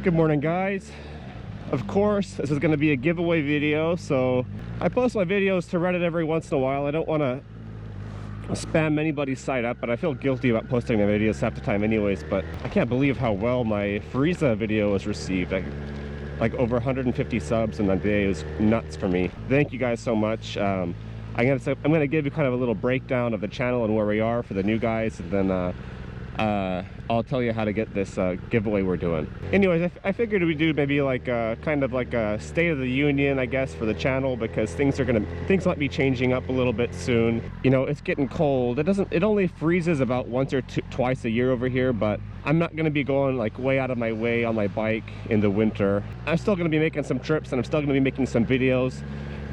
Good morning, guys. Of course, this is going to be a giveaway video, so I post my videos to Reddit every once in a while. I don't want to spam anybody's site up, but I feel guilty about posting my videos half the time anyways. But I can't believe how well my Frieza video was received. Like over 150 subs in a day. It was nuts for me. Thank you guys so much. I'm gonna give you kind of a little breakdown of the channel and where we are for the new guys, and then I'll tell you how to get this giveaway we're doing. Anyways, I figured we'd do maybe like kind of like a state of the union, I guess, for the channel, because things might be changing up a little bit soon. You know, it's getting cold. It only freezes about once or twice a year over here, but I'm not gonna be going like way out of my way on my bike in the winter. I'm still gonna be making some trips and I'm still gonna be making some videos,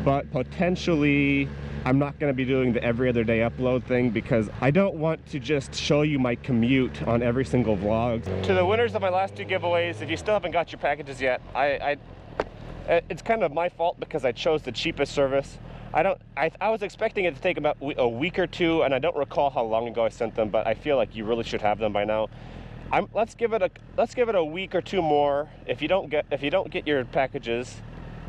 but potentially I'm not going to be doing the every other day upload thing, because I don't want to just show you my commute on every single vlog. To the winners of my last two giveaways, if you still haven't got your packages yet, it's kind of my fault because I chose the cheapest service. I was expecting it to take about a week or two, and I don't recall how long ago I sent them, but I feel like you really should have them by now. Let's give it a week or two more. If you don't get your packages,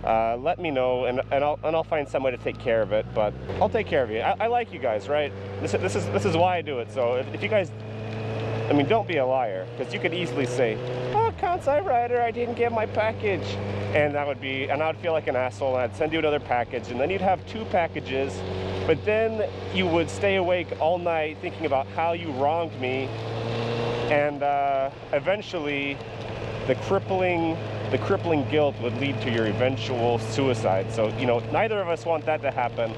let me know, and I'll find some way to take care of it. But I'll take care of you. I like you guys, right? This is why I do it. So if you guys, I mean, don't be a liar, because you could easily say, "Oh, Kansai Rider, I didn't get my package," and I would feel like an asshole, and I'd send you another package, and then you'd have two packages, but then you would stay awake all night thinking about how you wronged me, and eventually the crippling guilt would lead to your eventual suicide. So, you know, neither of us want that to happen.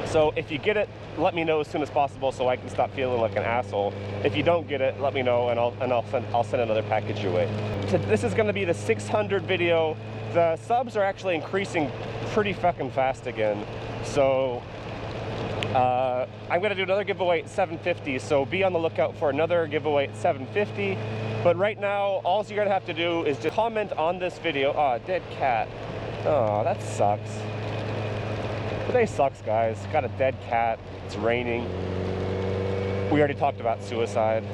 So if you get it, let me know as soon as possible so I can stop feeling like an asshole. If you don't get it, let me know, and I'll send another package your way. So this is going to be the 600 video. The subs are actually increasing pretty fucking fast again. So I'm going to do another giveaway at 750. So be on the lookout for another giveaway at 750. But right now, all you're gonna have to do is just comment on this video. Oh, dead cat. Oh, that sucks. Today sucks, guys. Got a dead cat. It's raining. We already talked about suicide.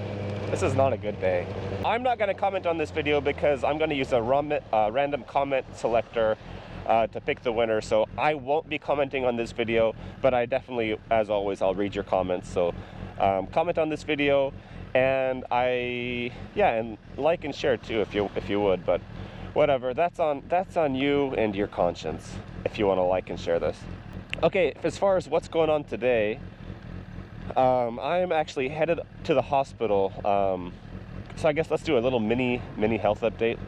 This is not a good day. I'm not gonna comment on this video because I'm gonna use a random comment selector to pick the winner. So I won't be commenting on this video, but I definitely, as always, I'll read your comments. So comment on this video. And and like and share too if you would, but whatever, that's on you and your conscience if you want to like and share this. Okay, as far as what's going on today, I'm actually headed to the hospital. So I guess let's do a little mini health update.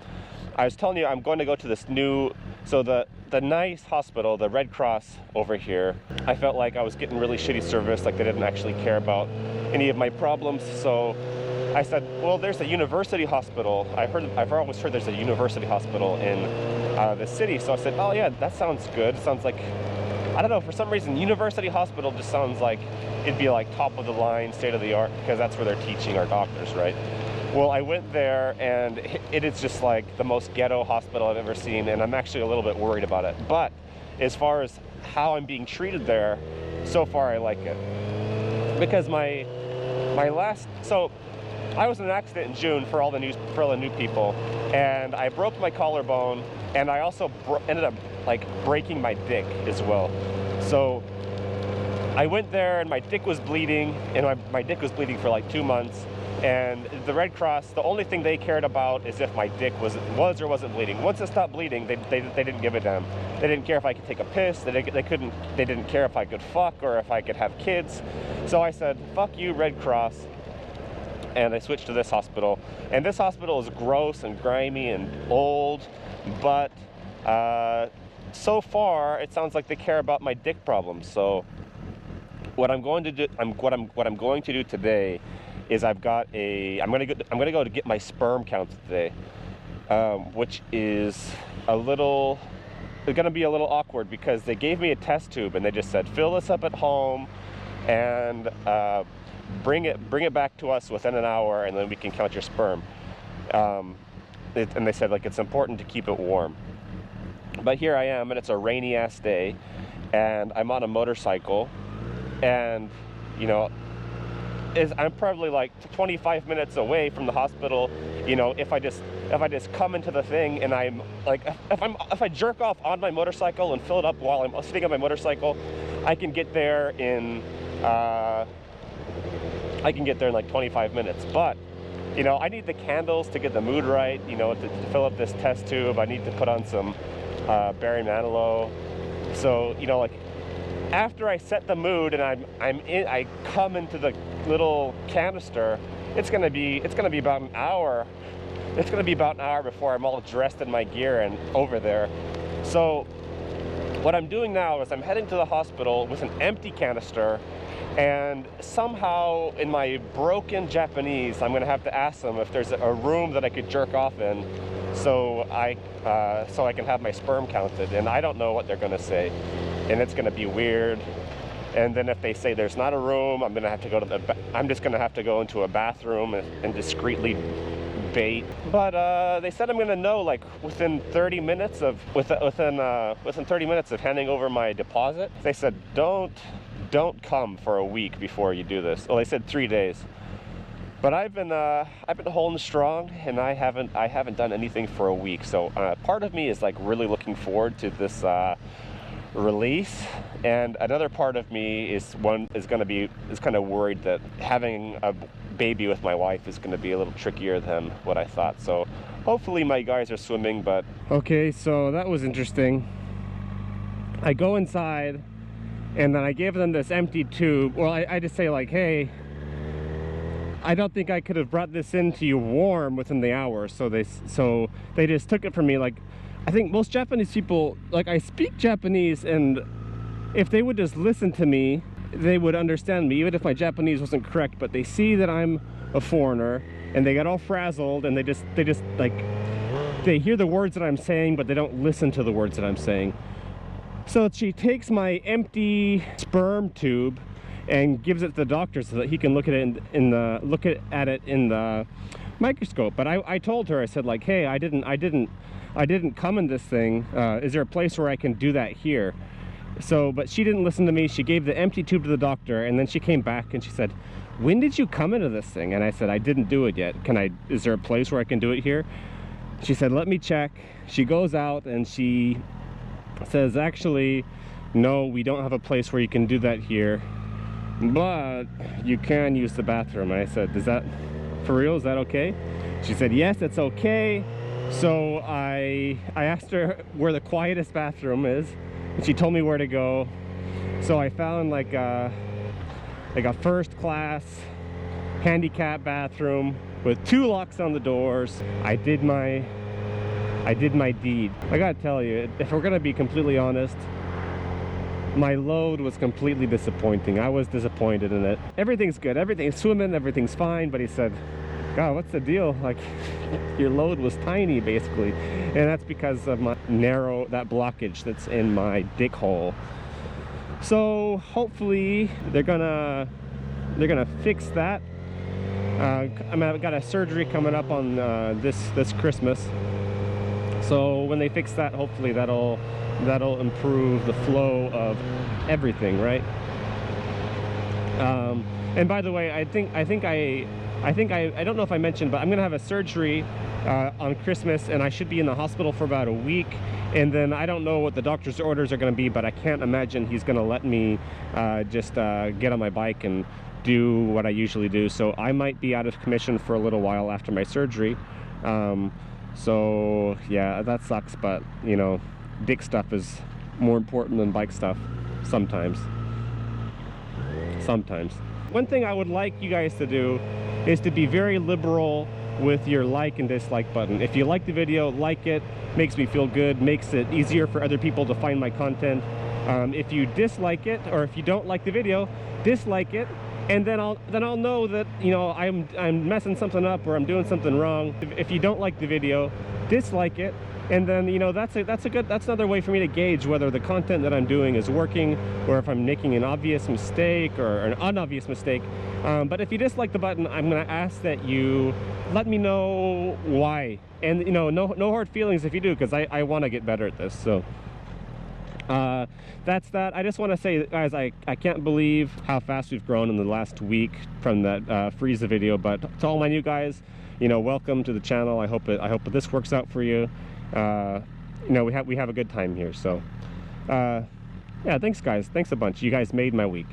I was telling you I'm going to go to this new, so the nice hospital, the Red Cross over here, I felt like I was getting really shitty service, like they didn't actually care about any of my problems. So I said, well, there's a university hospital. I've always heard there's a university hospital in the city. So I said, oh yeah, that sounds good. It sounds like, I don't know, for some reason, university hospital just sounds like it'd be like top of the line, state of the art, because that's where they're teaching our doctors, right? Well, I went there, and it is just like the most ghetto hospital I've ever seen, and I'm actually a little bit worried about it. But as far as how I'm being treated there, so far I like it. Because so I was in an accident in June for all the new people, and I broke my collarbone, and I also ended up like breaking my dick as well. So I went there, and my dick was bleeding, and my dick was bleeding for like 2 months. And the Red Cross, the only thing they cared about is if my dick was or wasn't bleeding. Once it stopped bleeding, they didn't give a damn. They didn't care if I could take a piss. They didn't care if I could fuck or if I could have kids. So I said, fuck you, Red Cross. And I switched to this hospital. And this hospital is gross and grimy and old, but so far it sounds like they care about my dick problems. So what I'm going to do today is I'm gonna go to get my sperm count today, which is gonna be a little awkward because they gave me a test tube and they just said, fill this up at home and bring it back to us within an hour, and then we can count your sperm. And they said, like, it's important to keep it warm. But here I am, and it's a rainy ass day, and I'm on a motorcycle, and you know, is I'm probably like 25 minutes away from the hospital. You know, if I just come into the thing and I'm like, if I jerk off on my motorcycle and fill it up while I'm sitting on my motorcycle, I can get there in like 25 minutes. But you know, I need the candles to get the mood right. You know, to fill up this test tube, I need to put on some Barry Manilow. So you know, like after I set the mood and I come into the little canister, it's gonna be about an hour. It's gonna be about an hour before I'm all dressed in my gear and over there. So what I'm doing now is I'm heading to the hospital with an empty canister, and somehow in my broken Japanese, I'm gonna have to ask them if there's a room that I could jerk off in, so I can have my sperm counted. And I don't know what they're gonna say, and it's gonna be weird. And then if they say there's not a room, I'm gonna have to go to I'm just gonna have to go into a bathroom and discreetly bait. But they said I'm gonna know like within 30 minutes of within 30 minutes of handing over my deposit. They said don't come for a week before you do this. Well, they said 3 days. But I've been holding strong, and I haven't done anything for a week. So part of me is like really looking forward to this release, and another part of me is kind of worried that having a baby with my wife is going to be a little trickier than what I thought. So hopefully my guys are swimming. But okay, so that was interesting. I go inside, and then I gave them this empty tube. Well, I just say like, hey, I don't think I could have brought this in to you warm within the hour. So they just took it from me. Like, I think most Japanese people, like, I speak Japanese, and if they would just listen to me, they would understand me, even if my Japanese wasn't correct. But they see that I'm a foreigner, and they get all frazzled, and they just like, they hear the words that I'm saying, but they don't listen to the words that I'm saying. So she takes my empty sperm tube and gives it to the doctor so that he can look at it in the microscope. But I told her, I said like, hey, I didn't come in this thing. Is there a place where I can do that here? So, but she didn't listen to me. She gave the empty tube to the doctor, and then she came back and she said, when did you come into this thing? And I said, I didn't do it yet. Is there a place where I can do it here? She said, let me check. She goes out and she says, actually, no, we don't have a place where you can do that here, but you can use the bathroom. And I said, is that for real? Is that okay? She said, yes, it's okay. So I asked her where the quietest bathroom is, and she told me where to go. So I found like a first class handicap bathroom with 2 locks on the doors. I did my deed. I gotta tell you, if we're gonna be completely honest, my load was completely disappointing. I was disappointed in it. Everything's good, everything's swimming, everything's fine, but he said, God, what's the deal? Like, your load was tiny, basically. And that's because of my that blockage that's in my dick hole. So hopefully they're gonna fix that. I've got a surgery coming up on this Christmas. So when they fix that, hopefully that'll improve the flow of everything, right? And by the way, I don't know if I mentioned, but I'm gonna have a surgery on Christmas, and I should be in the hospital for about a week. And then I don't know what the doctor's orders are gonna be, but I can't imagine he's gonna let me just get on my bike and do what I usually do. So I might be out of commission for a little while after my surgery. So yeah, that sucks, but you know, dick stuff is more important than bike stuff sometimes. One thing I would like you guys to do is to be very liberal with your like and dislike button. If you like the video, like it. Makes me feel good, makes it easier for other people to find my content. If you dislike it, or if you don't like the video, dislike it, and then I'll know that, you know, I'm messing something up or I'm doing something wrong. If you don't like the video, dislike it, and then, you know, that's another way for me to gauge whether the content that I'm doing is working, or if I'm making an obvious mistake or an unobvious mistake. But if you dislike the button, I'm gonna ask that you let me know why, and you know, no hard feelings if you do, because I want to get better at this. So That's that. I just want to say, guys, I can't believe how fast we've grown in the last week from that Frieza video. But to all my new guys, you know, welcome to the channel. I hope that this works out for you. You know, we have a good time here. So, yeah, thanks, guys. Thanks a bunch. You guys made my week.